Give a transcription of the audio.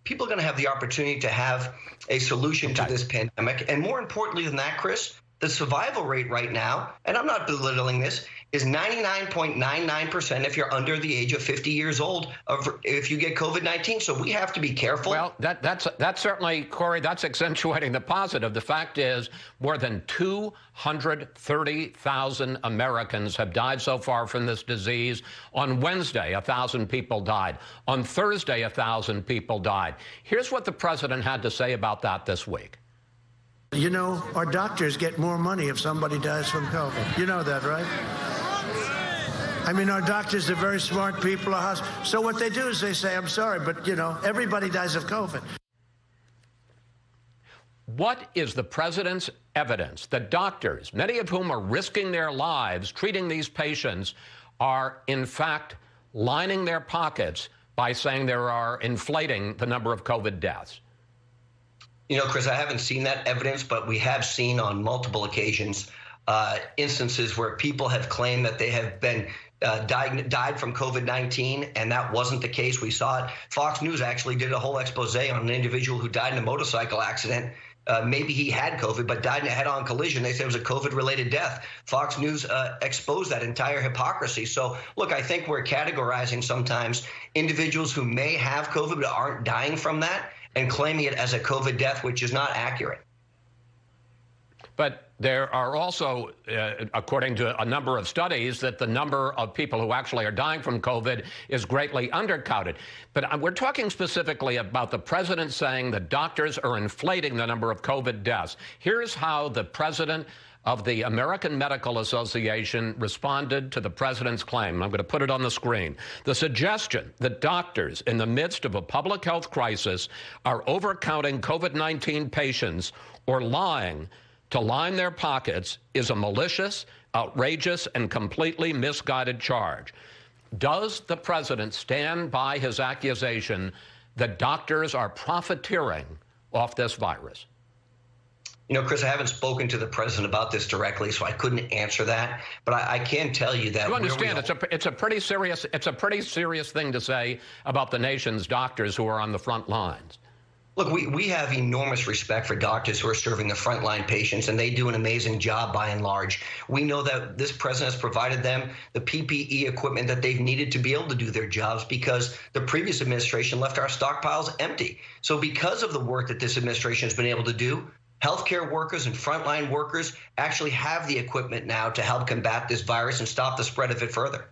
people are going to have the opportunity to have a solution to this pandemic. And more importantly than that, Chris, the survival rate right now, and I'm not belittling this, is 99.99% if you're under the age of 50 years old if you get COVID-19. So we have to be careful. Well, that's certainly, Corey, that's accentuating the positive. The fact is more than 230,000 Americans have died so far from this disease. On Wednesday, 1,000 people died. On Thursday, 1,000 people died. Here's what the president had to say about that this week. You know, our doctors get more money if somebody dies from COVID. You know that, right? I mean, our doctors are very smart people. So what they do is they say, I'm sorry, but, you know, everybody dies of COVID. What is the president's evidence that doctors, many of whom are risking their lives treating these patients, are in fact lining their pockets by saying they are inflating the number of COVID deaths? You know, Chris, I haven't seen that evidence, but we have seen on multiple occasions instances where people have claimed that they have been died from COVID-19, and that wasn't the case. We saw it. Fox News actually did a whole expose on an individual who died in a motorcycle accident. Maybe he had COVID, but died in a head-on collision. They said it was a COVID-related death. Fox News exposed that entire hypocrisy. So, look, I think we're categorizing sometimes individuals who may have COVID but aren't dying from that and claiming it as a COVID death, which is not accurate. But there are also, according to a number of studies, that the number of people who actually are dying from COVID is greatly undercounted. But we're talking specifically about the president saying that doctors are inflating the number of COVID deaths. Here's how the president of the American Medical Association responded to the president's claim. I'm going to put it on the screen. The suggestion that doctors in the midst of a public health crisis are overcounting COVID-19 patients or lying to line their pockets is a malicious, outrageous, and completely misguided charge. Does the president stand by his accusation that doctors are profiteering off this virus? You know, Chris, I haven't spoken to the president about this directly, so I couldn't answer that. But I can tell you that you understand it's a pretty serious thing to say about the nation's doctors who are on the front lines. Look, we have enormous respect for doctors who are serving the frontline patients, and they do an amazing job by and large. We know that this president has provided them the PPE equipment that they've needed to be able to do their jobs because the previous administration left our stockpiles empty. So because of the work that this administration has been able to do, healthcare workers and frontline workers actually have the equipment now to help combat this virus and stop the spread of it further.